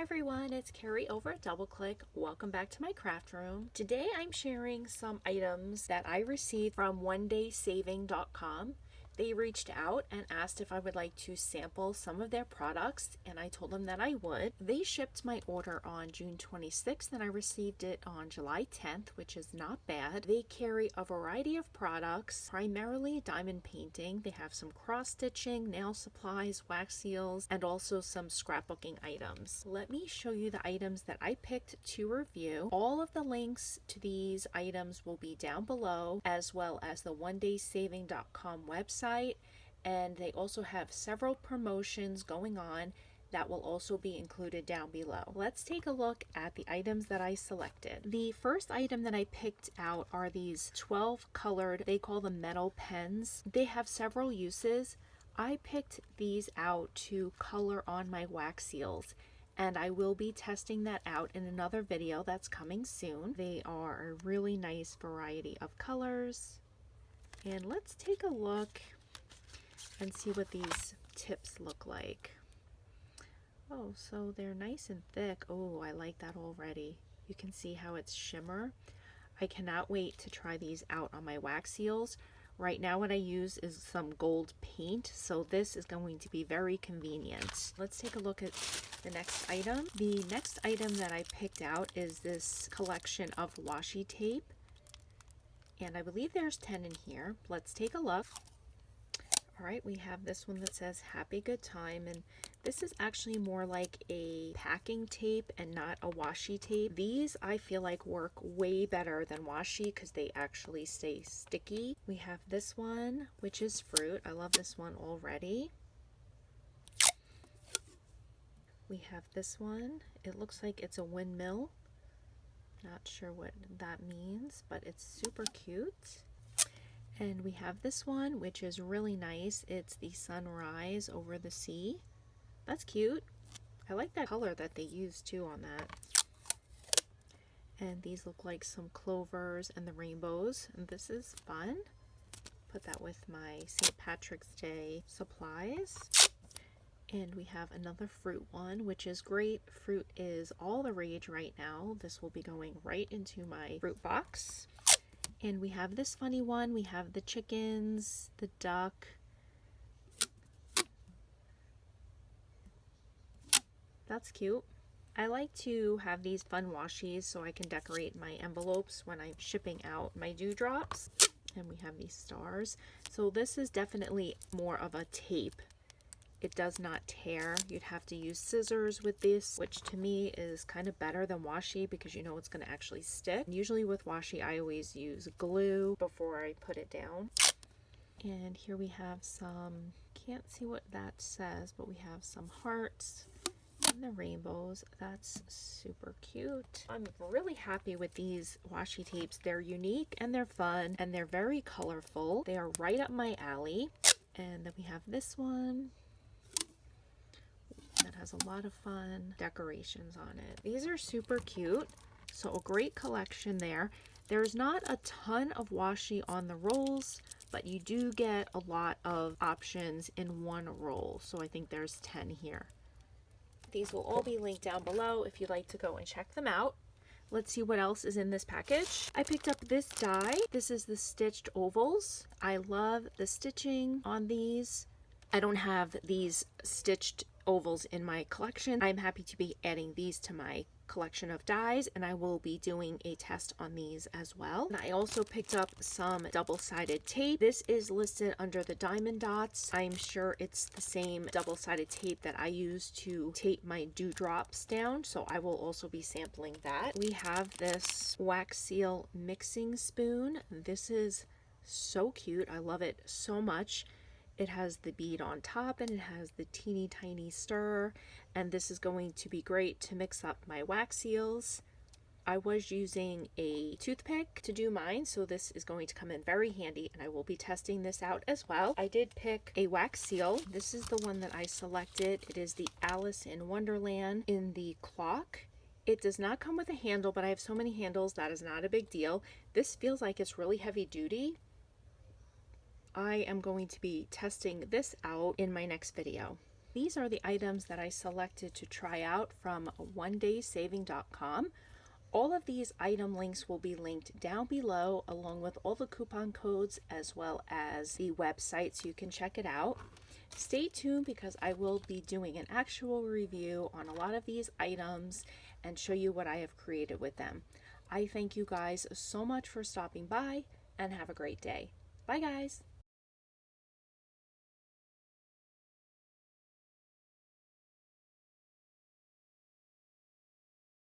Hi everyone, it's Carrie over at DoubleClick. Welcome back to my craft room. Today I'm sharing some items that I received from Onedaysaving.com. They reached out and asked if I would like to sample some of their products, and I told them that I would. They shipped my order on June 26th and I received it on July 10th, which is not bad. They carry a variety of products, primarily diamond painting. They have some cross stitching, nail supplies, wax seals, and also some scrapbooking items. Let me show you the items that I picked to review. All of the links to these items will be down below, as well as the Onedaysaving.com website, and they also have several promotions going on that will also be included down below. Let's take a look at the items that I selected. The first item that I picked out are these 12 colored, they call them metal pens. They have several uses. I picked these out to color on my wax seals, and I will be testing that out in another video that's coming soon. They are a really nice variety of colors. And let's take a look and see what these tips look like. Oh, so they're nice and thick. Oh, I like that already. You can see how it's shimmer. I cannot wait to try these out on my wax seals. Right now what I use is some gold paint, so this is going to be very convenient. Let's take a look at the next item. The next item that I picked out is this collection of washi tape, and I believe there's 10 in here. Let's take a look. All right, we have this one that says Happy Good Time, and this is actually more like a packing tape and not a washi tape. These I feel like work way better than washi because they actually stay sticky. We have this one, which is fruit. I love this one already. We have this one. It looks like it's a windmill. Not sure what that means, but it's super cute. And we have this one, which is really nice. It's the sunrise over the sea. That's cute. I like that color that they use too on that. And these look like some clovers and the rainbows, and this is fun. Put that with my St. Patrick's Day supplies. And we have another fruit one, which is great. Fruit is all the rage right now. This will be going right into my fruit box. And we have this funny one. We have the chickens, the duck. That's cute. I like to have these fun washies so I can decorate my envelopes when I'm shipping out my dewdrops. And we have these stars. So this is definitely more of a tape. It does not tear. You'd have to use scissors with this, which to me is kind of better than washi because you know it's going to actually stick. Usually with washi, I always use glue before I put it down. And here we have some, can't see what that says, but we have some hearts and the rainbows. That's super cute. I'm really happy with these washi tapes. They're unique and they're fun and they're very colorful. They are right up my alley. And then we have this one that has a lot of fun decorations on it. These are super cute, so a great collection there. There's not a ton of washi on the rolls, but you do get a lot of options in one roll, so I think there's 10 here. These will all be linked down below if you'd like to go and check them out. Let's see what else is in this package. I picked up this die. This is the stitched ovals. I love the stitching on these. I don't have these stitched ovals in my collection. I'm happy to be adding these to my collection of dies, and I will be doing a test on these as well. And I also picked up some double-sided tape. This is listed under the diamond dots. I'm sure it's the same double-sided tape that I use to tape my dewdrops down, so I will also be sampling that. We have this wax seal mixing spoon. This is so cute. I love it so much. It has the bead on top and it has the teeny tiny stir, and this is going to be great to mix up my wax seals. I was using a toothpick to do mine, so this is going to come in very handy, and I will be testing this out as well. I did pick a wax seal. This is the one that I selected. It is the Alice in Wonderland in the clock. It does not come with a handle, but I have so many handles that is not a big deal. This feels like it's really heavy duty. I am going to be testing this out in my next video. These are the items that I selected to try out from Onedaysaving.com. All of these item links will be linked down below, along with all the coupon codes as well as the website, so you can check it out. Stay tuned because I will be doing an actual review on a lot of these items and show you what I have created with them. I thank you guys so much for stopping by and have a great day. Bye guys!